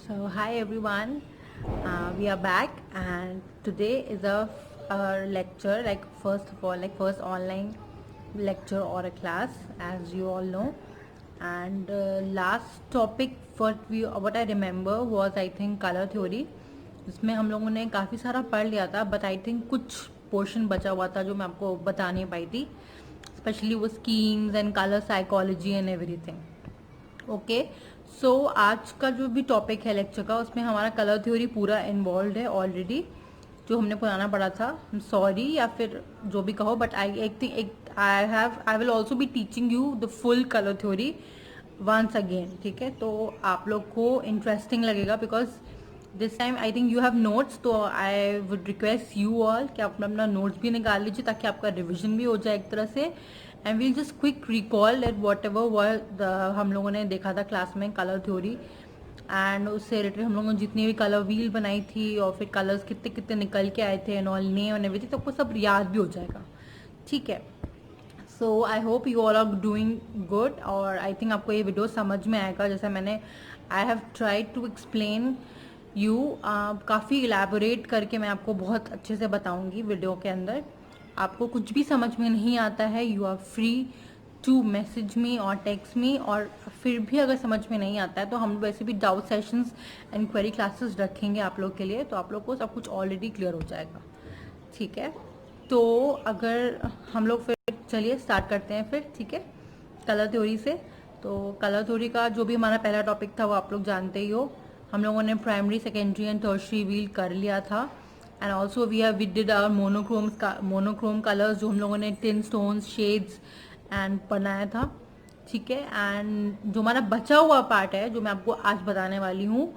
So, hi everyone, we are back, and today is a lecture. Like, first of all, like, first online lecture or a class, as you all know. And last topic, what I remember was, I think, color theory. जिसमें हम लोगों ने काफ़ी सारा पढ़ लिया था, but I think कुछ पोर्शन बचा हुआ था जो मैं आपको बता नहीं पाई थी, स्पेशली वो schemes and colour psychology and everything. Okay, so आज का जो भी टॉपिक है लेक्चर का, उसमें हमारा कलर थ्योरी पूरा इन्वॉल्व है ऑलरेडी, जो हमने पुराना पढ़ा था। सॉरी, या फिर जो भी कहो, but I think I will also be teaching you the full colour theory once again. ठीक है, तो आप लोग को इंटरेस्टिंग लगेगा, because this time I think you have notes, तो I would request you all कि आप अपना नोट्स भी निकाल लीजिए, ताकि आपका रिविजन भी हो जाए एक तरह से। And we'll just quick recall at whatever हम लोगों ने देखा था क्लास में कलर थ्योरी, एंड उससे रिलेटेड हम लोगों ने जितनी भी कलर व्हील बनाई थी, और फिर कलर्स कितने कितने निकल के आए थे, and all name and everything, तो आपको सब याद भी हो जाएगा। ठीक है, so I hope you all are doing good, और आई थिंक आपको ये वीडियो समझ में आएगा। जैसे मैंने I have tried to explain you, काफ़ी इलेबोरेट करके मैं आपको बहुत अच्छे से बताऊंगी वीडियो के अंदर। आपको कुछ भी समझ में नहीं आता है, you are free to message me और टेक्स्ट मी, और फिर भी अगर समझ में नहीं आता है तो हम वैसे भी doubt sessions and query classes रखेंगे आप लोग के लिए, तो आप लोग को सब कुछ ऑलरेडी क्लियर हो जाएगा। ठीक है, तो अगर हम लोग फिर चलिए स्टार्ट करते हैं फिर। ठीक है, कलर थ्योरी से। तो कलर थ्योरी का जो भी हमारा पहला टॉपिक था वो आप लोग जानते ही हो। हम लोगों ने primary, secondary and tertiary wheel कर लिया था, and also we did our monochrome colours, जो हम लोगों ने टिन स्टोन्स, शेड्स एंड बनाया था। ठीक है, एंड जो हमारा बचा हुआ पार्ट है, जो मैं आपको आज बताने वाली हूँ,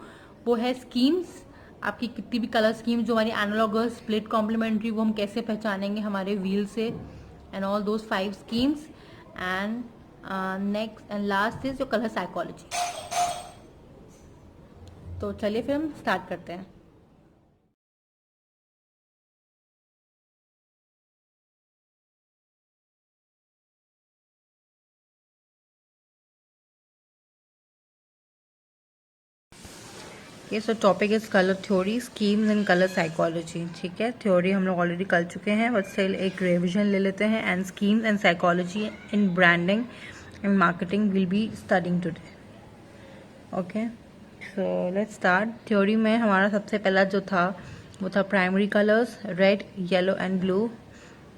वो है स्कीम्स। आपकी कितनी भी कलर स्कीम जो हमारी एनालॉगस, स्प्लिट, कॉम्प्लीमेंट्री, वो हम कैसे पहचानेंगे हमारे व्हील से, and all those 5 schemes. And next and last is जो कलर साइकोलॉजी। तो चलिए फिर हम स्टार्ट करते हैं। ये सो topic is colour theory, schemes and colour psychology. ठीक है, थ्योरी हम लोग ऑलरेडी कर चुके हैं, बट स्टिल एक रिविजन ले लेते हैं। And schemes and psychology in branding and marketing will be studying today. Okay, so let's start. Theory में हमारा सबसे पहला जो था वो था primary colours, red, yellow and blue.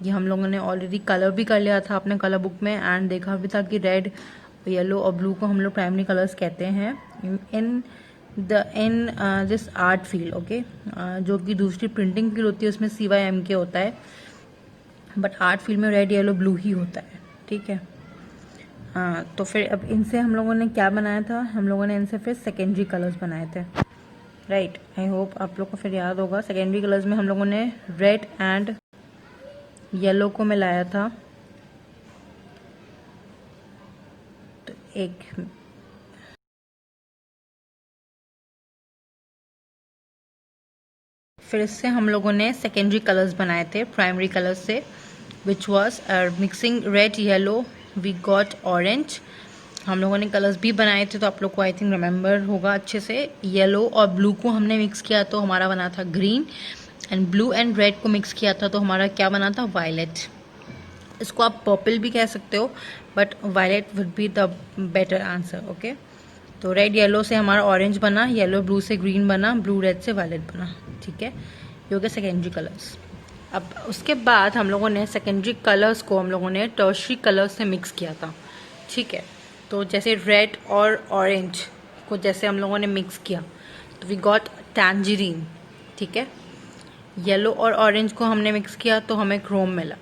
ये हम लोगों ने ऑलरेडी कलर भी कर लिया था अपने कलर बुक में, एंड देखा भी था कि रेड, येलो और ब्लू को हम लोग प्राइमरी कलर्स कहते हैं in this art field. Okay, जो कि दूसरी प्रिंटिंग फील्ड होती है उसमें CYMK होता है, बट आर्ट फील्ड में रेड, येलो, ब्लू ही होता है। ठीक है, हाँ, तो फिर अब इनसे हम लोगों ने क्या बनाया था, हम लोगों ने इनसे फिर सेकेंडरी कलर्स बनाए थे। राइट, आई होप आप लोग को फिर याद होगा। सेकेंडरी कलर्स में हम लोगों ने रेड एंड येलो को मिलाया था। तो फिर इससे हम लोगों ने सेकेंडरी कलर्स बनाए थे प्राइमरी कलर्स से, which was mixing red, yellow, we got orange. हम लोगों ने कलर्स भी बनाए थे, तो आप लोग को आई थिंक रिमेंबर होगा अच्छे से। येलो और ब्लू को हमने मिक्स किया तो हमारा बना था green, and blue and red को मिक्स किया था तो हमारा क्या बना था, वायलेट। इसको आप पर्पल भी कह सकते हो, but violet would be the better answer. Okay, तो रेड येलो से हमारा ऑरेंज बना, येलो ब्लू से ग्रीन बना, ब्लू रेड से वायलेट बना। ठीक है, ये हो गया सेकेंडरी कलर्स। अब उसके बाद हम लोगों ने सेकेंडरी कलर्स को हम लोगों ने टर्शरी कलर्स से मिक्स किया था। ठीक है, तो जैसे रेड और ऑरेंज को जैसे हम लोगों ने मिक्स किया तो वी गॉट टैंजरीन। ठीक है, येलो और ऑरेंज को हमने मिक्स किया तो हमें क्रोम मिला,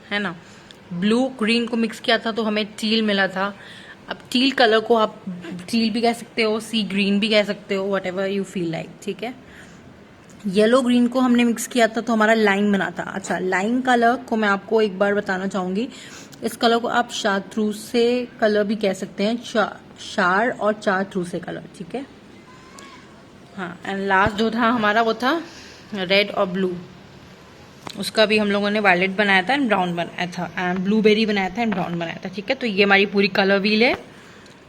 है ना। ब्लू ग्रीन को मिक्स किया था तो हमें टील मिला था। अब टील कलर को आप टील भी कह सकते हो, सी ग्रीन भी कह सकते हो, what ever you feel like. ठीक है, येलो ग्रीन को हमने मिक्स किया था तो हमारा लाइन बना था। अच्छा, लाइन कलर को मैं आपको एक बार बताना चाहूंगी, इस कलर को आप चार्ट्रूस से कलर भी कह सकते हैं, शार और चार्ट्रूस से कलर। ठीक है, हाँ, एंड लास्ट जो था हमारा वो था रेड और ब्लू, उसका भी हम लोगों ने वायलेट बनाया था एंड ब्राउन बनाया था, एंड ब्लूबेरी बनाया था एंड ब्राउन बनाया था। ठीक है, तो ये हमारी पूरी कलर व्हील है।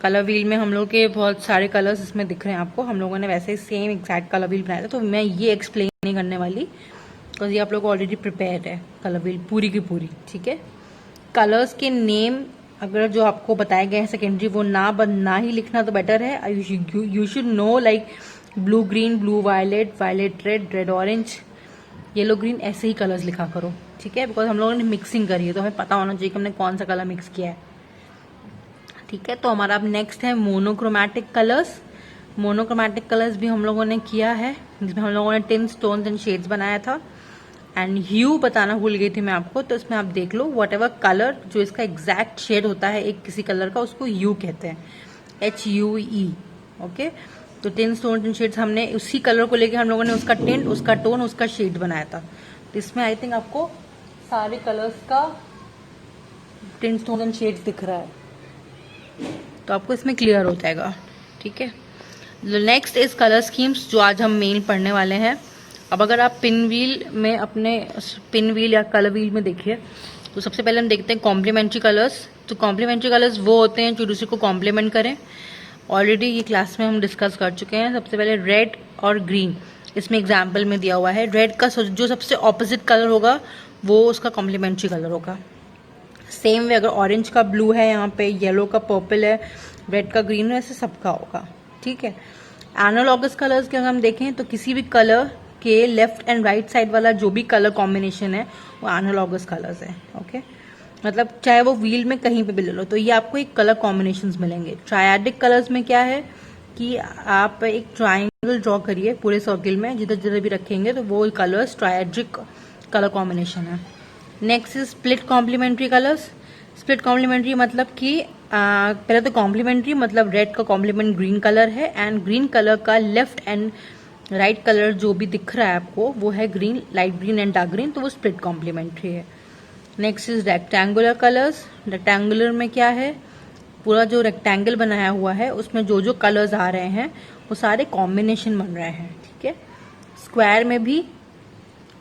कलर व्हील में हम लोग के बहुत सारे कलर्स इसमें दिख रहे हैं आपको, हम लोगों ने वैसे ही सेम एग्जैक्ट कलर व्हील बनाया था, तो मैं ये एक्सप्लेन नहीं करने वाली बिकॉज ये आप लोग ऑलरेडी प्रिपेयर्ड है कलर व्हील पूरी की पूरी, ठीक है। कलर्स के नेम अगर जो आपको बताए गए हैं सेकेंडरी वो ना ही लिखना तो बेटर है। You should know like blue green, blue violet, violet red, red orange, yellow green, ऐसे ही कलर्स लिखा करो, ठीक है। बिकॉज हम लोगों ने मिक्सिंग करी है तो हमें पता होना चाहिए कि हमने कौन सा कलर मिक्स किया है, ठीक है। तो हमारा अब नेक्स्ट है मोनोक्रोमैटिक कलर्स। मोनोक्रोमैटिक कलर्स भी हम लोगों ने किया है, जिसमें हम लोगों ने टिन्स, टोन्स एंड शेड्स बनाया था। एंड ह्यू बताना भूल गई थी मैं आपको, तो इसमें आप देख लो वट एवर कलर जो इसका एग्जैक्ट शेड होता है एक किसी कलर का, उसको ह्यू कहते हैं, HUE, ओके। तो टिन्स, टोन्स एंड शेड्स हमने उसी कलर को लेके हम लोगों ने उसका टिंट, उसका टोन, उसका शेड बनाया था। तो इसमें आई थिंक आपको सारे कलर्स का टिन्स, टोन्स एंड शेड्स दिख रहा है, तो आपको इसमें क्लियर हो जाएगा, ठीक है। नेक्स्ट इज कलर स्कीम्स, जो आज हम मेन पढ़ने वाले हैं। अब अगर आप पिन व्हील में अपने पिन व्हील या कलर व्हील में देखिए, तो सबसे पहले हम देखते हैं कॉम्प्लीमेंट्री कलर्स। तो कॉम्प्लीमेंट्री कलर्स वो होते हैं जो दूसरे को कॉम्प्लीमेंट करें, ऑलरेडी ये क्लास में हम डिस्कस कर चुके हैं। सबसे पहले रेड और ग्रीन, इसमें एग्जाम्पल में दिया हुआ है। रेड का जो सबसे ऑपोजिट कलर होगा वो उसका कॉम्प्लीमेंट्री कलर होगा। सेम वे अगर ऑरेंज का ब्लू है, यहाँ पे येलो का पर्पल है, रेड का ग्रीन है, ऐसे सबका होगा, ठीक है। एनालॉगस कलर्स के अगर हम देखें तो किसी भी कलर के लेफ्ट एंड राइट साइड वाला जो भी कलर कॉम्बिनेशन है वो एनालॉगस कलर्स है, ओके। मतलब चाहे वो व्हील में कहीं पे भी ले लो, तो ये आपको एक कलर कॉम्बिनेशंस मिलेंगे। ट्रायडिक कलर्स में क्या है कि आप एक ट्राइंगल ड्रॉ करिए पूरे सर्किल में, जिधर जिधर भी रखेंगे तो वो कलर्स ट्रायडिक कलर कॉम्बिनेशन है। Next is split complementary colours. Split complementary मतलब कि पहले तो कॉम्प्लीमेंट्री मतलब रेड का कॉम्प्लीमेंट ग्रीन कलर है, एंड ग्रीन कलर का लेफ्ट एंड राइट कलर जो भी दिख रहा है आपको वो है green, light green and dark green, तो वो स्प्लिट कॉम्प्लीमेंट्री है। Next is rectangular colours. Rectangular में क्या है, पूरा जो रेक्टेंगल बनाया हुआ है उसमें जो जो कलर्स आ रहे हैं वो सारे कॉम्बिनेशन बन रहे हैं, ठीक है। स्क्वायर में भी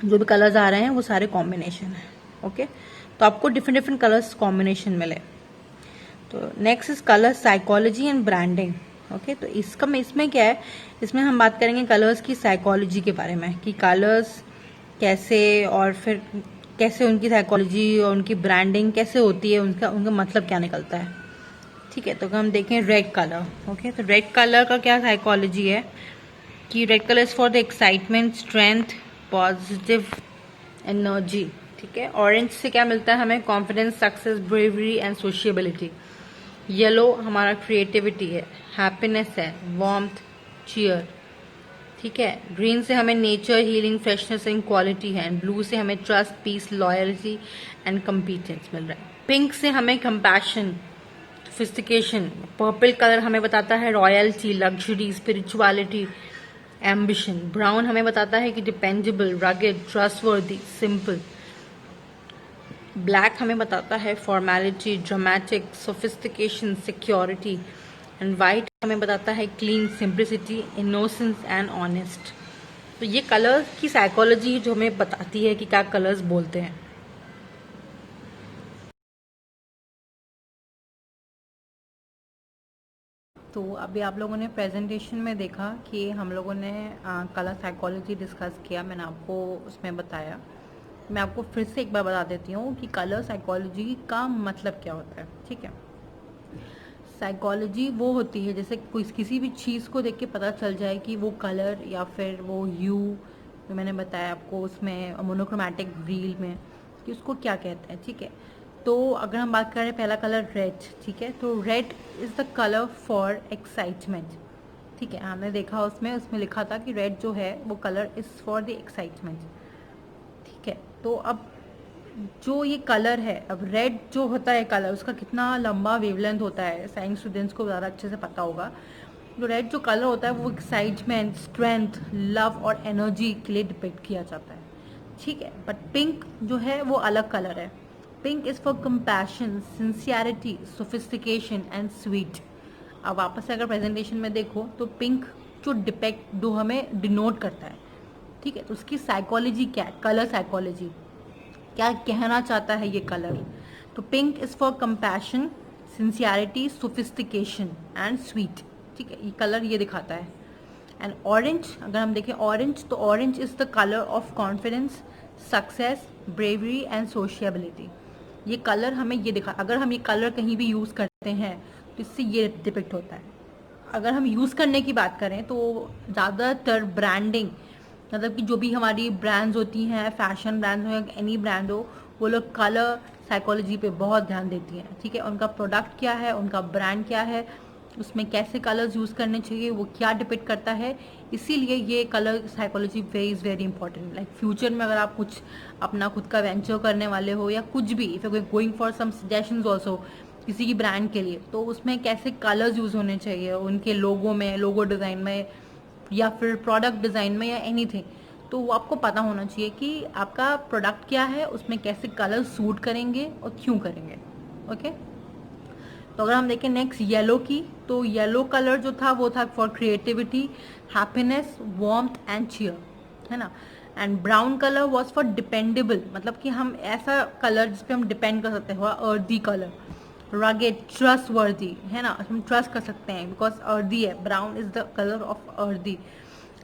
जो भी कलर्स आ रहे हैं वो सारे कॉम्बिनेशन है, ओके। तो आपको डिफरेंट डिफरेंट कलर्स कॉम्बिनेशन मिले। तो next is colour psychology and branding, okay. तो इसमें क्या है, इसमें हम बात करेंगे कलर्स की साइकोलॉजी के बारे में कि कलर्स कैसे, और फिर कैसे उनकी साइकोलॉजी और उनकी ब्रांडिंग कैसे होती है, उनका मतलब क्या निकलता है, ठीक है। तो हम देखें रेड कलर, ओके। तो रेड कलर का क्या साइकोलॉजी है कि red colour is for the excitement, strength, positive energy, ठीक है। ऑरेंज से क्या मिलता है हमें, confidence, success, bravery and sociability. Yellow हमारा क्रिएटिविटी है, हैप्पीनेस है, वार्मथ, चीयर, ठीक है। ग्रीन से हमें nature, healing, freshness and quality है, एंड ब्लू से हमें trust, peace, loyalty and competence मिल रहा है। पिंक से हमें कंपैशन, सोफिस्टिकेशन। पर्पल कलर हमें बताता है royalty, luxury, spirituality, ambition. Brown हमें बताता है कि dependable, rugged, trustworthy, simple. Black हमें बताता है formality, dramatic, sophistication, security. And white हमें बताता है clean, simplicity, innocence and honest. तो ये कलर की साइकोलॉजी जो हमें बताती है कि क्या कलर्स बोलते हैं। तो अभी आप लोगों ने प्रेजेंटेशन में देखा कि हम लोगों ने कलर साइकोलॉजी डिस्कस किया, मैंने आपको उसमें बताया। मैं आपको फिर से एक बार बता देती हूँ कि कलर साइकोलॉजी का मतलब क्या होता है, ठीक है। साइकोलॉजी वो होती है जैसे कोई किसी भी चीज़ को देख के पता चल जाए कि वो कलर या फिर वो ह्यू, जो मैंने बताया आपको उसमें मोनोक्रोमैटिक व्हील में, कि उसको क्या कहते हैं, ठीक है। तो अगर हम बात करें पहला कलर रेड, ठीक है। तो red is the colour for excitement, ठीक है। हमने देखा उसमें लिखा था कि रेड जो है वो colour is for the excitement, ठीक है। तो अब जो ये कलर है, अब रेड जो होता है कलर, उसका कितना लंबा वेवलेंथ होता है साइंस स्टूडेंट्स को ज़्यादा अच्छे से पता होगा। तो रेड जो कलर होता है वो एक्साइटमेंट, स्ट्रेंथ, लव और एनर्जी के लिए डिपिक्ट किया जाता है, ठीक है। बट पिंक जो है वो अलग कलर है। Pink is for compassion, sincerity, sophistication and sweet. अब वापस से अगर प्रेजेंटेशन में देखो तो पिंक जो हमें डिनोट करता है, ठीक है। तो उसकी साइकोलॉजी क्या है, कलर साइकोलॉजी क्या कहना चाहता है ये कलर। तो pink is for compassion, sincerity, sophistication and sweet. ठीक है, ये कलर ये दिखाता है। एंड ऑरेंज, अगर हम देखें ऑरेंज, तो orange is the colour of confidence, success, bravery and sociability. ये कलर हमें ये दिखा, अगर हम ये कलर कहीं भी यूज़ करते हैं तो इससे ये डिपिक्ट होता है। अगर हम यूज़ करने की बात करें तो ज़्यादातर ब्रांडिंग, मतलब कि जो भी हमारी ब्रांड्स होती हैं, फैशन ब्रांड्स हो या एनी ब्रांड हो, वो लोग कलर साइकोलॉजी पे बहुत ध्यान देती हैं। ठीक है, उनका प्रोडक्ट क्या है, उनका ब्रांड क्या है, उसमें कैसे कलर्स यूज़ करने चाहिए, वो क्या डिपेंड करता है। इसीलिए ये colour psychology is very important. Like future में अगर आप कुछ अपना खुद का वेंचर करने वाले हो या कुछ भी, if you going for some suggestions also किसी की ब्रांड के लिए, तो उसमें कैसे कलर्स यूज़ होने चाहिए उनके लोगो में, लोगो डिज़ाइन में, या फिर प्रोडक्ट डिज़ाइन में, या एनीथिंग। तो वो आपको पता होना चाहिए कि आपका प्रोडक्ट क्या है, उसमें कैसे कलर सूट करेंगे और क्यों करेंगे। ओके, तो अगर हम देखें नेक्स्ट येलो की, तो येलो कलर जो था वो था for creativity, happiness, warmth and cheer, है ना। And brown colour was for dependable, मतलब कि हम ऐसा कलर जिस पे हम डिपेंड कर सकते हैं, अर्दी कलर, रगेड, ट्रस्ट वर्दी, है ना, हम ट्रस्ट कर सकते हैं बिकॉज अर्दी है। Brown is the colour of earthy.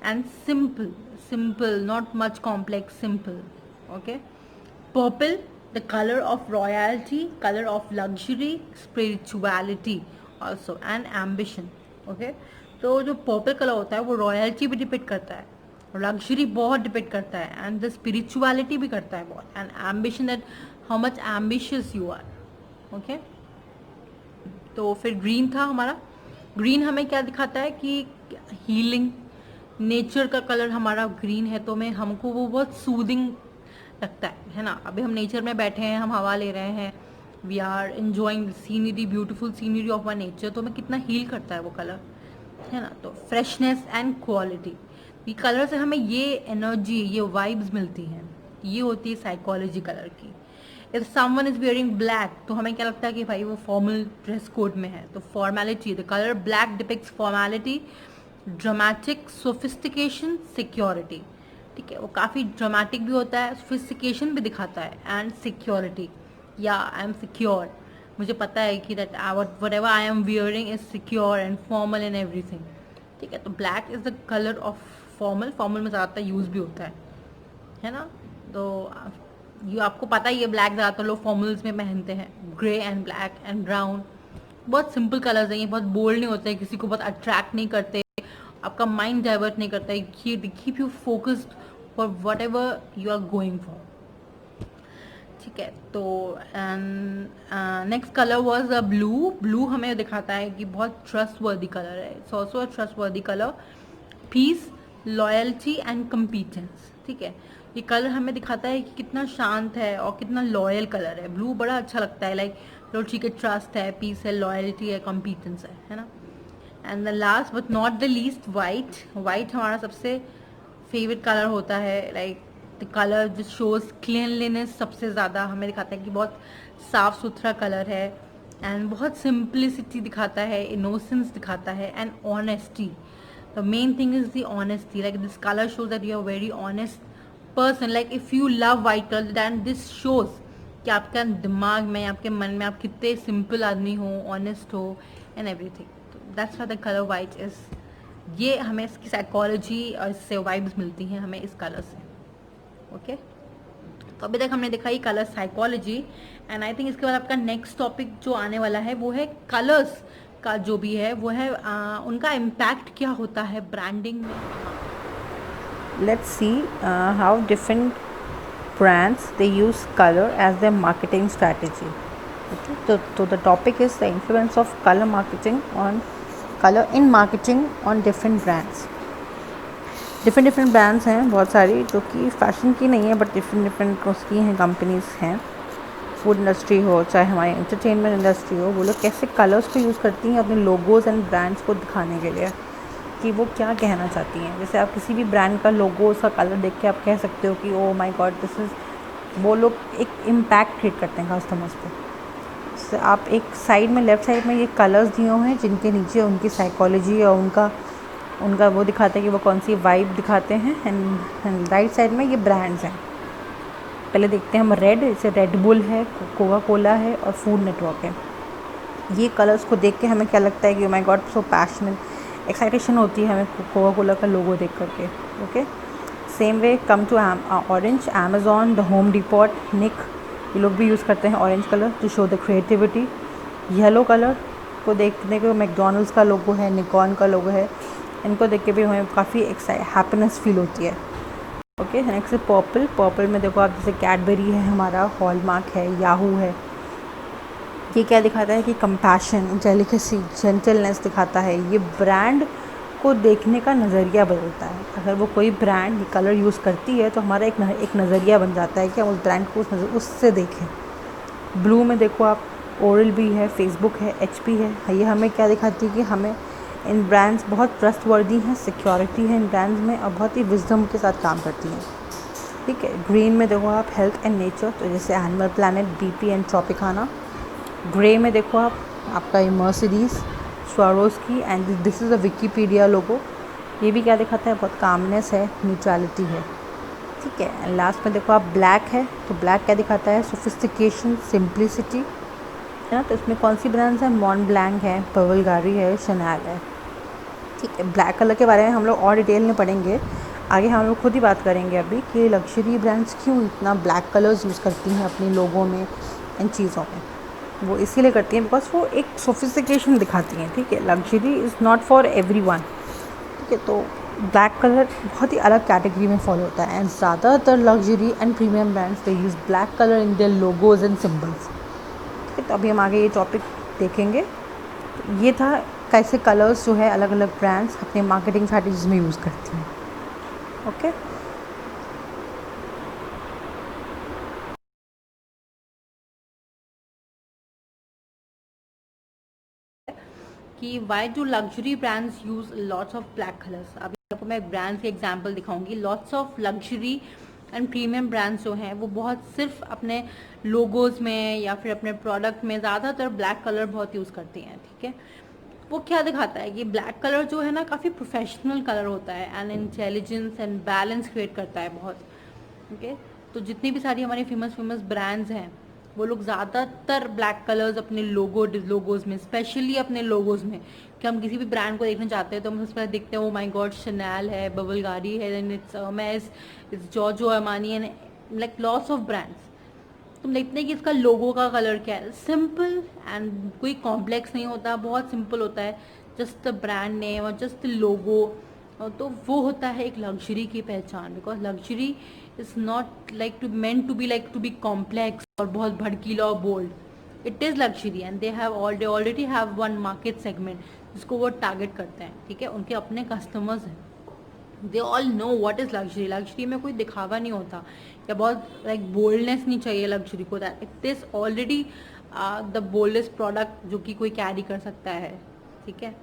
And simple, simple, not much complex, simple. Okay, purple, the color of royalty, color of luxury, spirituality also and ambition. Okay, तो जो पर्पल कलर होता है वो royalty भी depend करता है, luxury बहुत depend करता है, एंड द स्पिरिचुअलिटी भी करता है बहुत, and ambition, that how much ambitious you are. Okay, तो फिर ग्रीन था हमारा। ग्रीन हमें क्या दिखाता है कि हीलिंग, नेचर का कलर हमारा ग्रीन है, तो मैं हमको वो बहुत सूदिंग लगता है ना। अभी हम नेचर में बैठे हैं, हम हवा ले रहे हैं, we are enjoying scenery, beautiful scenery of our nature, तो हमें कितना हील करता है वो कलर, है ना। तो फ्रेशनेस एंड क्वालिटी, ये कलर से हमें ये एनर्जी, ये वाइब्स मिलती हैं, ये होती है साइकोलॉजी कलर की। If someone is wearing black, तो हमें क्या लगता है कि भाई वो फॉर्मल ड्रेस कोड में है, तो formality, the colour black depicts formality, dramatic, sophistication, security. ठीक है, वो काफ़ी ड्रामेटिक भी होता है, सोफिस्टिकेशन भी दिखाता है, एंड सिक्योरिटी, या आई एम सिक्योर, मुझे पता है कि that what ever I am wearing is secure and formal in everything. ठीक है, तो black is the colour of formal, formal में ज़्यादातर यूज़ भी होता है ना। तो ये आपको पता ही है, ब्लैक ज़्यादातर लोग फॉर्मल्स में पहनते हैं, grey and black and brown, बहुत सिंपल कलर्स हैं, ये बहुत बोल्ड नहीं होते हैं, किसी को बहुत अट्रैक्ट नहीं करते, आपका माइंड डाइवर्ट नहीं करता है, keep you focused for whatever you are going for. ठीक है, तो next colour was a blue. Blue हमें दिखाता है कि बहुत ट्रस्ट वर्दी कलर है, it's also a trustworthy colour, peace, loyalty and competence. ठीक है, ये कलर हमें दिखाता है कि कितना शांत है और कितना लॉयल कलर है। ब्लू बड़ा अच्छा लगता है, लाइक लो ठीक है, ट्रस्ट है, पीस है, लॉयल्टी है, कम्पीटेंस है ना। And the last but not the least, white. White हमारा सबसे फेवरेट कलर होता है, लाइक द कलर जो शोज क्लीनलीनेस, सबसे ज़्यादा हमें दिखाता है कि बहुत साफ सुथरा कलर है, एंड बहुत सिंप्लिसिटी दिखाता है, इनोसेंस दिखाता है, and honesty. The main thing is the honesty, like this colour shows that you are very honest person, like if you love white colour then this shows कि आपका दिमाग में, आपके मन में आप कितने सिंपल आदमी हो, ऑनेस्ट हो, and everything. That's why the colour white is, ये हमें इसकी साइकोलॉजी और इससे वाइब्स मिलती हैं हमें इस कलर से। ओके, तो अभी तक हमने देखा ये colour psychology, and I think इसके बाद आपका नेक्स्ट टॉपिक जो आने वाला है वो है कलर्स का जो भी है वो है उनका इम्पैक्ट क्या होता है ब्रांडिंग में। Let's see how different brands they use color as their marketing strategy. Okay, so the topic is the influence of color in marketing on different brands. Different brands हैं बहुत सारी, जो कि फैशन की नहीं है बट डिफरेंट उसकी हैं, कंपनीज हैं, फूड इंडस्ट्री हो चाहे हमारी एंटरटेनमेंट इंडस्ट्री हो, वो लोग कैसे कलर्स को यूज़ करती हैं अपने लोगोज एंड ब्रांड्स को दिखाने के लिए कि वो क्या कहना चाहती हैं। जैसे आप किसी भी ब्रांड का लोगो, उसका कलर देख के आप कह सकते हो कि oh my God this is, वो लोग एक इम्पैक्ट क्रिएट करते हैं कस्टमर्स पे। जैसे आप एक साइड में, लेफ़्ट साइड में ये कलर्स दिए हुए हैं जिनके नीचे उनकी साइकोलॉजी और उनका वो दिखाते हैं कि वो कौन सी वाइब दिखाते हैं, एंड राइट साइड में ये ब्रांड्स हैं। पहले देखते हैं हम रेड, जैसे रेड बुल है, कोका कोला है और फूड नेटवर्क है। ये कलर्स को देख के हमें क्या लगता है कि my god so passionate, excitation होती है हमें कोका कोला का लोगो देख करके। Okay, same way come to orange, Amazon, the Home Depot, Nick, ये लोग भी यूज़ करते हैं orange colour to show the creativity. Yellow colour को देखने को मैकडोनल्ड्स का लोगो है, निकॉन का लोगो है, इनको देख के भी हमें काफ़ी हैप्पीनेस फील होती है। ओके, नेक्स्ट है पर्पल। पर्पल में देखो आप, जैसे कैडबरी है हमारा, हॉलमार्क है, याहू है। ये क्या दिखाता है कि कंपैशन, डेलिकेसी, जेंटलनेस दिखाता है। ये ब्रांड को देखने का नज़रिया बदलता है। अगर वो कोई ब्रांड कलर यूज़ करती है तो हमारा एक नज़रिया बन जाता है कि हम उस ब्रांड को उससे देखें। ब्लू में देखो आप, ओरल बी है, फेसबुक है, HP है। ये हमें क्या दिखाती है कि हमें इन ब्रांड्स बहुत ट्रस्टवर्दी हैं, सिक्योरिटी है इन ब्रांड्स में, और बहुत ही विजडम के साथ काम करती हैं। ठीक है, ग्रीन में देखो आप, हेल्थ एंड नेचर, तो जैसे animal planet, BP and Tropicana. Grey में देखो आप, आपका Mercedes, Swarovski and this is a Wikipedia logo. ये भी क्या दिखाता है, बहुत कामनेस है, न्यूट्रलिटी है। ठीक है, एंड लास्ट में देखो आप, ब्लैक है, तो ब्लैक क्या दिखाता है, सोफिस्टिकेशन, सिंप्लिसिटी, है ना। तो इसमें कौन सी ब्रांड्स हैं, मॉन ब्लैंक है, पर्वलगारी है, शनैल है। ठीक है, ब्लैक कलर के बारे में हम लोग और डिटेल में पढ़ेंगे आगे, हम लोग खुद ही बात करेंगे अभी कि लग्जरी ब्रांड्स क्यों इतना ब्लैक कलर्स यूज़ करती हैं अपने लोगों में, इन चीज़ों में। वो इसीलिए करती हैं बिकॉज वो एक सोफिस्टिकेशन दिखाती हैं। ठीक है, luxury is not for everyone. ठीक है, तो ब्लैक कलर बहुत ही अलग कैटेगरी में फॉलो होता है, एंड ज़्यादातर luxury and premium brands they use black colour in their logos and symbols. ठीक है, तो अभी हम आगे ये टॉपिक देखेंगे। तो ये था कैसे कलर्स जो है अलग अलग ब्रांड्स अपने मार्केटिंग स्ट्रैटेजीज में यूज़ करती हैं। ओके, कि why do luxury brands use lots of black colours. अभी आपको मैं ब्रांड्स के एग्जांपल दिखाऊंगी। Lots of luxury and premium brands जो हैं वो बहुत सिर्फ अपने लोगोज में या फिर अपने प्रोडक्ट में ज़्यादातर ब्लैक कलर बहुत यूज़ करती हैं। ठीक है, वो क्या दिखाता है कि ब्लैक कलर जो है ना काफ़ी प्रोफेशनल कलर होता है and intelligence and balance create करता है बहुत। ओके, तो जितनी भी सारी हमारी फेमस ब्रांड्स हैं वो लोग ज़्यादातर ब्लैक कलर्स अपने लोगोज में, स्पेशली अपने लोगोज में, कि हम किसी भी ब्रांड को देखना चाहते हैं तो हम सबसे पहले देखते हैं, वो माय गॉड शनैल है, बबलगारी है, then it's Hermes, it's Giorgio Armani and like lots of brands. तुम देखते हैं कि इसका लोगो का कलर क्या है, सिंपल एंड कोई कॉम्प्लेक्स नहीं होता, बहुत सिंपल होता है, जस्ट द ब्रांड नेम और जस्ट द लोगो। तो वो होता है एक लग्जरी की पहचान, because luxury is not like to meant to be complex और बहुत भड़कीला और bold. It is luxury and they already have one market segment जिसको वो टारगेट करते हैं। ठीक है, उनके अपने कस्टमर्स हैं, they all know what is luxury. Luxury में कोई दिखावा नहीं होता या बहुत लाइक बोल्डनेस नहीं चाहिए लग्जरी को, that it is already the boldest product जो कि कोई कैरी कर सकता है। ठीक है,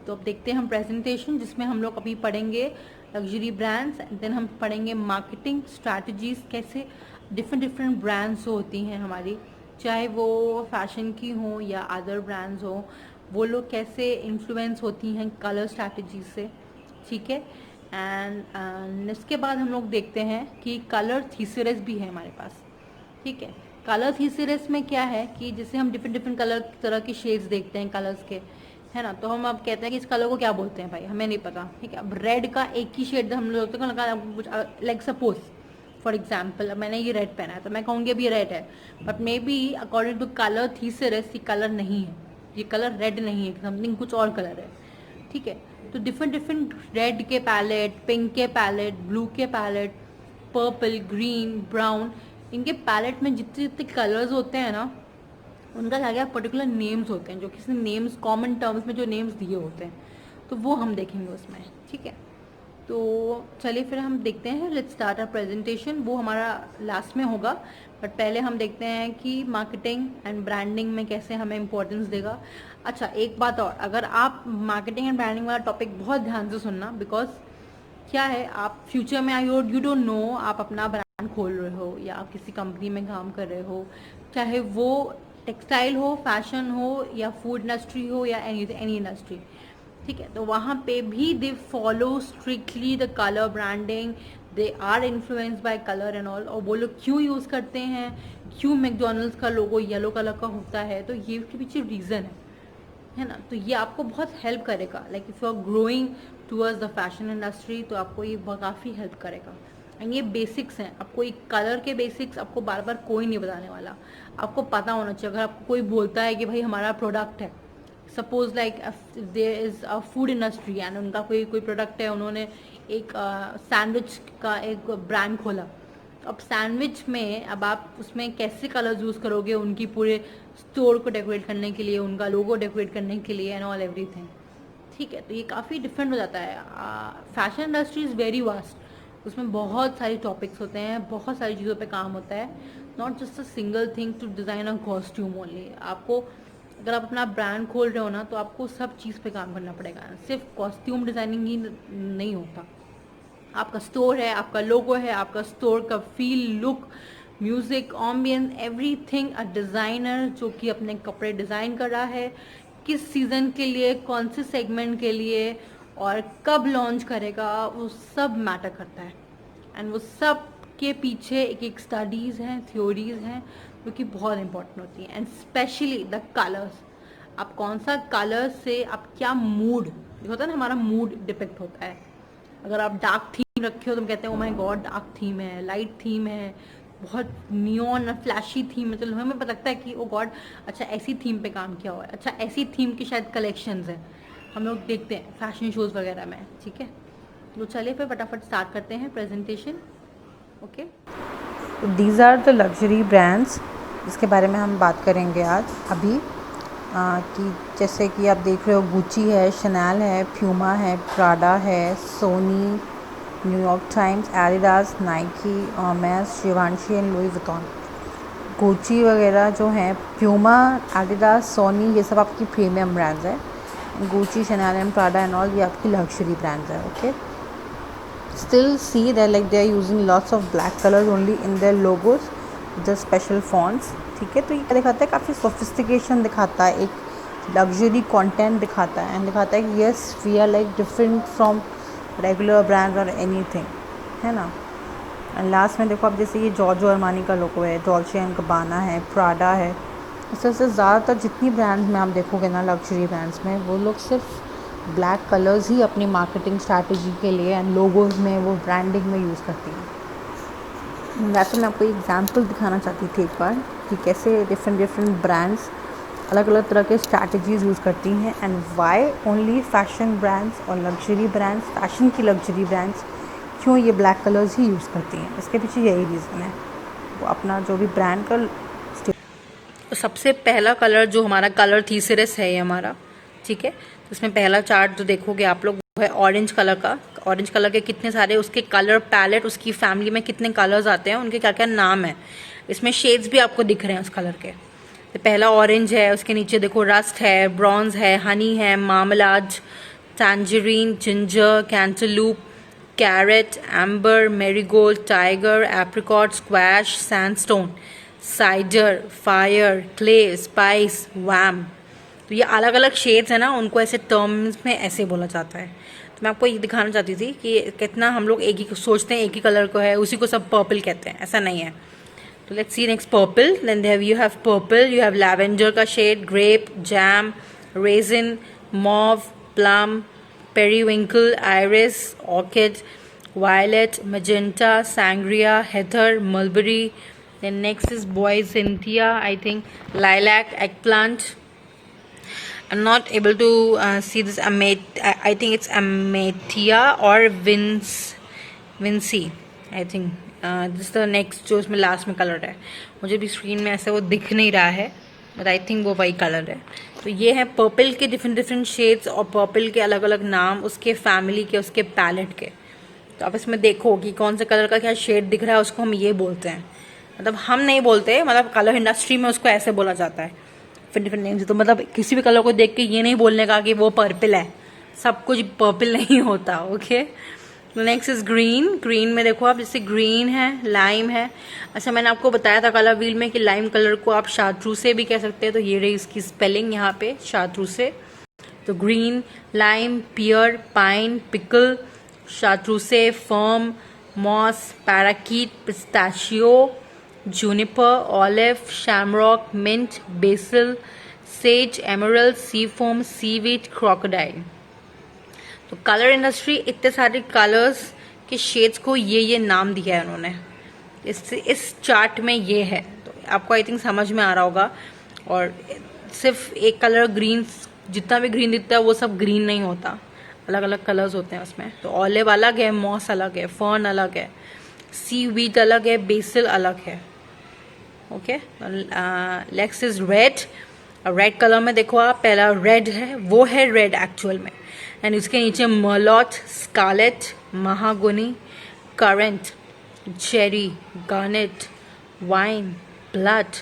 तो अब देखते हैं हम प्रेजेंटेशन, जिसमें हम लोग अभी पढ़ेंगे लग्जरी ब्रांड्स, देन हम पढ़ेंगे मार्केटिंग स्ट्रैटेजीज, कैसे डिफरेंट ब्रांड्स होती हैं हमारी, चाहे वो फैशन की हो या अदर ब्रांड्स हो, वो लोग कैसे इन्फ्लुएंस होती हैं कलर स्ट्रैटेजीज से। ठीक है, एंड इसके बाद हम लोग देखते हैं कि कलर थीसिस भी है हमारे पास। ठीक है, कलर थीसिस में क्या है कि जैसे हम डिफरेंट कलर तरह की शेड्स देखते हैं कलर्स के, है ना, तो हम अब कहते हैं कि इस कलर को क्या बोलते हैं भाई, हमें नहीं पता। ठीक है, अब रेड का एक ही शेड हम लोग कुछ लाइक सपोज फॉर एग्जाम्पल मैंने ये रेड पहना है तो मैं कहूँगी अब ये रेड है, but maybe according to colour thesis ये कलर नहीं है, ये कलर रेड नहीं है, समथिंग कुछ और कलर है। ठीक है, तो डिफरेंट रेड के पैलेट, पिंक के पैलेट, ब्लू के पैलेट, पर्पल, ग्रीन, ब्राउन, इनके पैलेट में जितने जितने कलर्स होते हैं ना, उनका क्या क्या पर्टिकुलर नेम्स होते हैं, जो किसी नेम्स कॉमन टर्म्स में जो नेम्स दिए होते हैं, तो वो हम देखेंगे उसमें। ठीक है, तो चलिए फिर हम देखते हैं, लेट्स स्टार्ट आवर प्रेजेंटेशन। वो हमारा लास्ट में होगा, बट पहले हम देखते हैं कि मार्केटिंग एंड ब्रांडिंग में कैसे हमें इंपॉर्टेंस देगा। अच्छा, एक बात और, अगर आप मार्केटिंग एंड ब्रांडिंग वाला टॉपिक बहुत ध्यान से सुनना, बिकॉज क्या है, आप फ्यूचर में यू डोंट नो, आप अपना ब्रांड खोल रहे हो या आप किसी कंपनी में काम कर रहे हो, चाहे वो टेक्सटाइल हो, फैशन हो, या फूड इंडस्ट्री हो, या एनी इंडस्ट्री। ठीक है, तो वहाँ पे भी they follow strictly the colour branding, they are influenced by colour and all. और वो लोग क्यों यूज़ करते हैं, क्यों मैकडोनल्ड्स का लोगो येलो कलर का होता है, तो ये उसके पीछे रीज़न है। है ना। तो ये आपको बहुत हेल्प करेगा, like if you are growing towards the fashion industry तो आपको ये काफ़ी हेल्प करेगा। एंड ये बेसिक्स हैं, आपको एक कलर के बेसिक्स आपको बार बार कोई नहीं बताने वाला, आपको पता होना चाहिए। अगर आपको कोई बोलता है कि भाई हमारा प्रोडक्ट है, suppose like there is a food industry and उनका कोई प्रोडक्ट है, उन्होंने एक सैंडविच का एक ब्रांड खोला, तो अब सैंडविच में अब आप उसमें कैसे कलर्स यूज़ करोगे उनकी पूरे स्टोर को डेकोरेट करने के लिए, उनका लोगो डेकोरेट करने के लिए एंड ऑल एवरीथिंग, ठीक है। तो ये काफ़ी डिफरेंट हो जाता है। Fashion industry is very vast, उसमें बहुत सारी टॉपिक्स होते हैं, बहुत सारी चीज़ों पे काम होता है, not just a single thing to design a costume only. आपको अगर आप अपना ब्रांड खोल रहे हो ना तो आपको सब चीज़ पे काम करना पड़ेगा, सिर्फ कॉस्ट्यूम डिज़ाइनिंग ही नहीं होता। आपका स्टोर है, आपका लोगो है, आपका स्टोर का feel, look, music, ambience, everything. A designer जो कि अपने कपड़े डिज़ाइन कर रहा है, किस सीज़न के लिए, कौन से सेगमेंट के लिए और कब लॉन्च करेगा, वो सब मैटर करता है। एंड वो सब के पीछे एक एक स्टडीज़ हैं, थ्योरीज हैं जो कि बहुत इंपॉर्टेंट होती हैं। एंड स्पेशली द कलर्स, आप कौन सा कलर से आप क्या मूड होता है ना, हमारा मूड डिपेक्ट होता है। अगर आप डार्क थीम रखे हो तो हम कहते हैं oh my God dark theme है, लाइट थीम है, बहुत नियॉन फ्लैशी थीम है, तो हमें पता लगता है कि ओ गॉड अच्छा ऐसी थीम पे काम किया हुआ है, अच्छा ऐसी थीम की शायद कलेक्शंस हैं, हम लोग देखते हैं फैशन शोज़ वगैरह में, ठीक है। तो चलिए फिर फटाफट स्टार्ट करते हैं presentation. Okay, these are the luxury brands जिसके बारे में हम बात करेंगे आज अभी। कि जैसे कि आप देख रहे हो गुची है, शनैल है, प्यूमा है, प्राडा है, Sony, New York Times, Adidas, Nike, मैस, Givenchy and Louis Vuitton. Gucci वगैरह जो हैं, प्यूमा, एडिडास, सोनी, ये सब आपकी प्रीमियम ब्रांड्स हैं। Gucci, Chanel and Prada and all ये आपकी लग्जरी ब्रांड्स हैं। Okay, still see that like they are using lots of black colors only in their logos, just special fonts, ठीक है। तो ये दिखाता है, काफ़ी सोफिस्टिकेशन दिखाता है, एक लग्जरी कंटेंट दिखाता है एंड दिखाता है कि yes we are like different from regular brand और एनीथिंग, है ना। एंड लास्ट में देखो आप, जैसे ये जॉर्जो अरमानी का लोगो है, डॉल्चे एंड गब्बाना है, प्राडा है, इस तरह से ज़्यादातर जितनी ब्रांड्स में आप देखोगे ना लग्जरी ब्रांड्स में, वो लोग सिर्फ ब्लैक कलर्स ही अपनी मार्केटिंग स्ट्रैटेजी के लिए एंड लोगोज़ में, वो ब्रांडिंग में यूज़ करती हैं। वैसे मैं आपको एग्जांपल दिखाना चाहती थी एक बार कि कैसे डिफरेंट ब्रांड्स अलग अलग तरह के स्ट्रैटेजीज़ यूज़ करती हैं and why only fashion brands और लग्जरी ब्रांड्स, फैशन की लग्जरी ब्रांड्स क्यों ये ब्लैक कलर्स ही यूज़ करती हैं। इसके पीछे यही रीज़न है, वो अपना जो भी ब्रांड का। सबसे पहला कलर जो हमारा कलर थीसिरस है ये हमारा, ठीक है। इसमें पहला चार्ट जो देखोगे आप लोग वो है ऑरेंज कलर का। ऑरेंज कलर के कितने सारे उसके कलर पैलेट, उसकी फैमिली में कितने कलर्स आते हैं, उनके क्या क्या नाम है, इसमें शेड्स भी आपको दिख रहे हैं उस कलर के। तो पहला ऑरेंज है, उसके नीचे देखो रस्ट है, ब्रॉन्ज है, हनी है, marmalade, tangerine, ginger, cantaloupe, carrot, amber, marigold, tiger, apricot, squash, sandstone, cider, fire, clay, spice, warm. तो ये अलग अलग शेड्स है ना, उनको ऐसे टर्म्स में ऐसे बोला जाता है। तो मैं आपको ये दिखाना चाहती थी कि कितना हम लोग एक ही सोचते हैं, एक ही कलर को है, उसी को सब पर्पल कहते हैं, ऐसा नहीं है। तो let's see next purple. Then you have purple, you have lavender का shade, grape, jam, raisin, mauve, plum, periwinkle, iris, orchid, violet, magenta, sangria, heather, mulberry. Then next is boysenberry, I think lilac, eggplant. I'm not able to see this. I think it's Ametia or Vinci. I think this is the next जो इसमें last में colour है, मुझे भी screen में ऐसे वो दिख नहीं रहा है, बट आई थिंक वो वही कलर है। तो ये है पर्पल के डिफरेंट शेड्स और पर्पल के अलग अलग नाम, उसके फैमिली के, उसके पैलेट के। तो आप इसमें देखो कि कौन से कलर का क्या शेड दिख रहा है, उसको हम ये बोलते हैं। मतलब हम नहीं बोलते, मतलब कलर इंडस्ट्री में उसको ऐसे बोला जाता है, डिफरेंट नेम्स। तो मतलब किसी भी कलर को देख के ये नहीं बोलने का कि वो पर्पल है, सब कुछ पर्पल नहीं होता। Okay, next is green. Green में देखो आप, जैसे ग्रीन है, लाइम है। अच्छा, मैंने आपको बताया था कलर व्हील में कि लाइम कलर को आप शार्ट्रूसे भी कह सकते हैं, तो ये रही इसकी स्पेलिंग यहाँ पे, शार्ट्रूसे। तो green, lime, pear, pine, pickle, chartreuse, fern, moss, parakeet, pistachio, juniper, olive, shamrock, mint, basil, sage, emerald, sea foam, seaweed, crocodile. तो कलर इंडस्ट्री इतने सारे कलर्स के शेड्स को ये नाम दिया है उन्होंने। इस चार्ट में ये है, तो आपको आई थिंक समझ में आ रहा होगा। और सिर्फ एक कलर ग्रीन, जितना भी ग्रीन दिखता है वो सब ग्रीन नहीं होता, अलग अलग कलर्स होते हैं उसमें। तो ऑलिव अलग है, मॉस अलग है, फर्न अलग है, सी वीट अलग है, बेसिल अलग है। Okay, next is red. Red colour में देखो आप, पहला रेड है, वो है रेड एक्चुअल में। एंड उसके नीचे merlot, scarlet, mahogany, currant, cherry, garnet, wine, blood,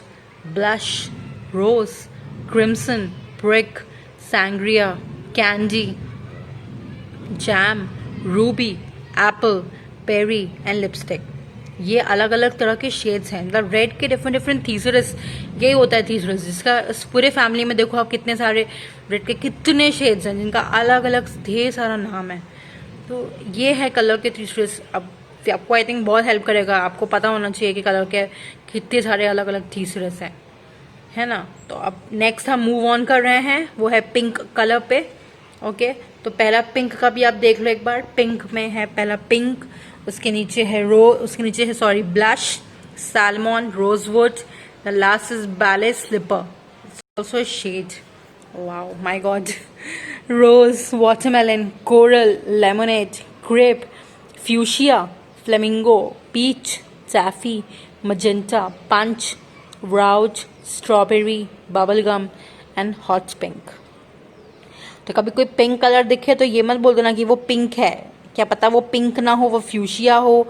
blush, rose, crimson, brick, sangria, candy, jam, ruby, apple, berry and lipstick. ये अलग अलग तरह के शेड्स हैं। मतलब रेड के डिफरेंट डिफरेंट थीसरस, यही होता है थीसरस, जिसका पूरे फैमिली में देखो आप कितने सारे रेड के कितने शेड्स हैं, जिनका अलग अलग ढेर सारा नाम है। तो ये है कलर के थीसरस। अब आपको आई थिंक बहुत हेल्प करेगा, आपको पता होना चाहिए कि कलर के कितने सारे अलग अलग थीसरस हैं, है ना। तो अब नेक्स्ट हम मूव ऑन कर रहे हैं, वो है पिंक कलर पे। ओके, तो पहला पिंक का भी आप देख लो एक बार। पिंक में है पहला पिंक, उसके नीचे है sorry blush, salmon, rosewood, the last is ballet slipper, also shade. Wow my god. Rose, watermelon, coral, lemonade, crepe, fuchsia, flamingo, peach, taffy, magenta, punch, rouge, strawberry, bubblegum and hot pink. तो कभी कोई pink colour दिखे तो ये मत बोल देना कि वो पिंक है, क्या पता वो पिंक ना हो, वो फ्यूशिया हो,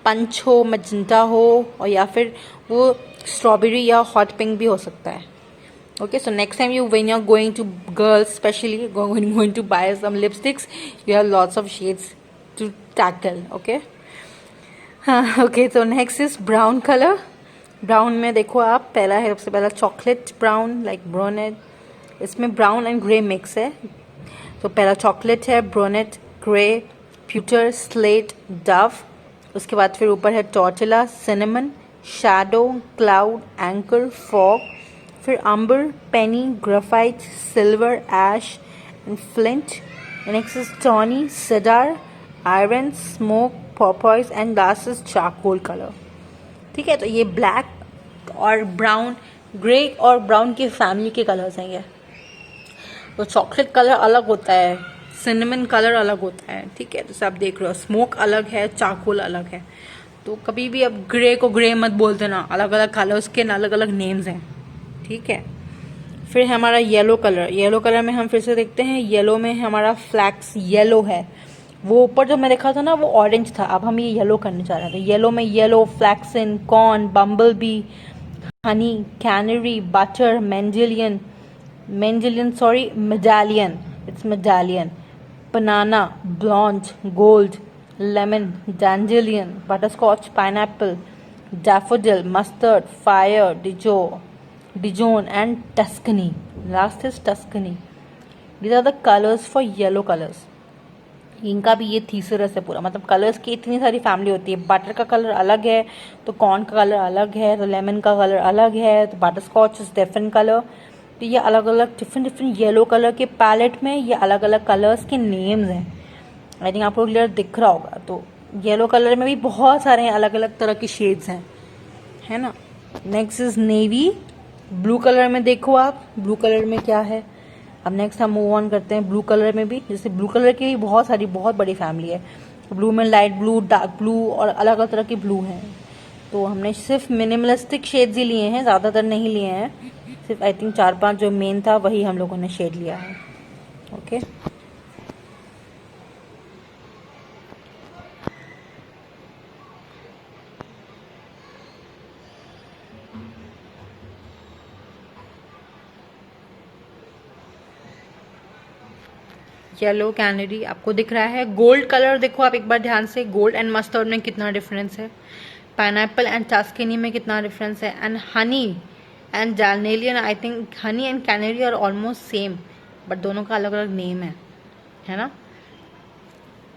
पंच हो, मजेंटा हो, और या फिर वो स्ट्रॉबेरी या हॉट पिंक भी हो सकता है। Okay, so next time when you're going to girls especially going to buy some lipsticks, you have lots of shades to tackle. Okay. Okay, तो next is brown colour. Brown में देखो आप, पहला है सबसे पहला चॉकलेट ब्राउन, लाइक ब्रोनेट। इसमें brown and grey mix है। तो पहला चॉकलेट है, brunette, grey, pewter, slate, dove. उसके बाद फिर ऊपर है tortilla, cinnamon, shadow, cloud, anchor, fog, फिर amber, penny, graphite, silver, ash and flint. Next is tawny, cedar, iron, smoke, porpoise and last is charcoal colour. ठीक है, तो ये ब्लैक और ब्राउन, ग्रे और ब्राउन की फैमिली के कलर्स हैं ये। तो चॉकलेट कलर अलग होता है, सिनेमन कलर अलग होता है, ठीक है, जैसे आप देख रहे हो। स्मोक अलग है, चारकोल अलग है। तो कभी भी अब ग्रे को ग्रे मत बोल देना, अलग अलग कलर्स के अलग अलग नेम्स हैं, ठीक है। फिर हमारा येलो कलर। येलो कलर में हम फिर से देखते हैं, येलो में हमारा फ्लैक्स येलो है। वो ऊपर जो मैं देखा था ना वो ऑरेंज था, अब हम ये येलो करने जा रहे थे। येलो में yellow, flaxen, corn, bumble bee, honey, canary, butter, medallion, medallion, it's medallion, banana, blonde, gold, lemon, dandelion, butterscotch, pineapple, daffodil, mustard, fire, Dijon and Tuscany. Last is Tuscany. These are the colors for yellow colors. इनका भी ये थीसरस है पूरा, मतलब colours की इतनी सारी family होती है। बटर का कलर अलग है, तो कॉर्न का कलर अलग है, तो लेमन का कलर अलग है, तो बटरस्कॉच इज डिफरेंट कलर। तो ये अलग अलग डिफरेंट येलो कलर के पैलेट में ये अलग अलग कलर्स के नेम्स हैं। आई थिंक आपको क्लियर दिख रहा होगा। तो येलो कलर में भी बहुत सारे अलग अलग तरह के शेड्स हैं, है ना। Next is navy. Blue colour में देखो आप, ब्लू कलर में क्या है। अब नेक्स्ट हम मूव ऑन करते हैं ब्लू कलर में भी। जैसे ब्लू कलर की भी बहुत सारी बहुत बड़ी फैमिली है। ब्लू में लाइट ब्लू, डार्क ब्लू और अलग अलग तरह के ब्लू हैं। तो हमने सिर्फ मिनिमलिस्टिक शेड्स ही लिए हैं, ज़्यादातर नहीं लिए हैं। सिर्फ आई थिंक 4-5 जो मेन था वही हम लोगों ने शेड लिया है। ओके, येलो, कैनरी आपको दिख रहा है। गोल्ड कलर देखो आप एक बार ध्यान से, गोल्ड एंड मस्टर्ड में कितना डिफरेंस है। पाइनएप्पल एंड टस्कनी में कितना डिफरेंस है। And honey and dandelion, I think honey and canary are almost same, but दोनों का अलग अलग नेम है ना।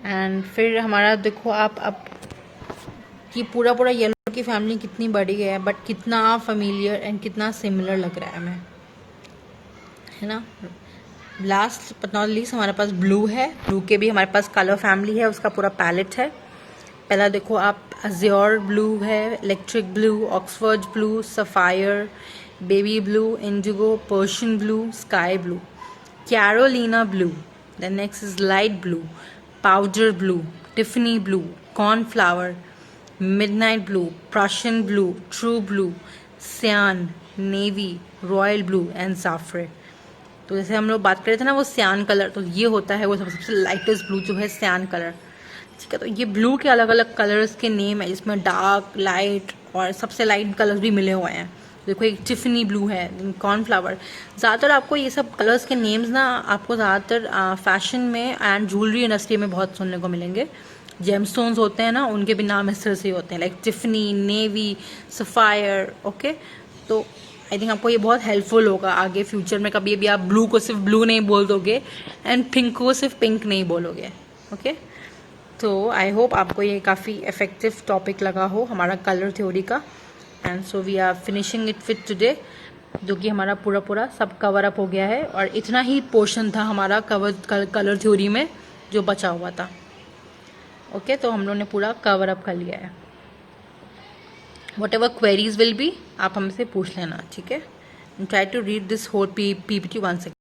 एंड फिर हमारा देखो आप, अब कि पूरा पूरा येलो की फैमिली कितनी बड़ी है, बट कितना फेमिलियर एंड कितना सिमिलर लग रहा है हमें। है ना। लास्ट बट नॉट लीस्ट हमारे पास ब्लू है। ब्लू के भी हमारे पास कलर फैमिली है, उसका पूरा पैलेट है। पहला देखो आप, अज़्योर ब्लू है, electric blue, Oxford blue, sapphire, baby blue, indigo, Persian blue, sky blue, Carolina blue, then next is light blue, powder blue, Tiffany blue, cornflower, midnight blue, Prussian blue, true blue, cyan, navy, royal blue and sapphire. तो जैसे हम लोग बात कर रहे थे ना वो सियान कलर, तो ये होता है वो सबसे लाइटेस्ट ब्लू जो है सियान कलर, ठीक है। तो ये ब्लू के अलग अलग कलर्स के नेम है, जिसमें डार्क, लाइट और सबसे लाइट कलर्स भी मिले हुए हैं। देखो एक टिफनी ब्लू है, कॉर्नफ्लावर। ज़्यादातर आपको ये सब कलर्स के नेम्स ना आपको ज़्यादातर फैशन में एंड ज्वेलरी इंडस्ट्री में बहुत सुनने को मिलेंगे। जेमस्टोन्स होते हैं ना, उनके भी नाम इस तरह से होते हैं, like Tiffany, navy, sapphire. Okay, तो आई थिंक आपको ये बहुत हेल्पफुल होगा आगे फ्यूचर में। कभी भी आप ब्लू को सिर्फ ब्लू नहीं बोल दोगे एंड पिंक को सिर्फ पिंक नहीं बोलोगे। ओके, तो आई होप आपको ये काफ़ी इफेक्टिव टॉपिक लगा हो हमारा कलर थ्योरी का। And so we are finishing it with today, जो कि हमारा पूरा सब कवर अप हो गया है। और इतना ही पोर्शन था हमारा कलर थ्योरी में जो बचा हुआ था। ओके, तो हम लोगों ने पूरा कवर अप कर लिया है। Whatever queries will be, आप हमसे पूछ लेना, ठीक है। Try to read this whole PPT once again.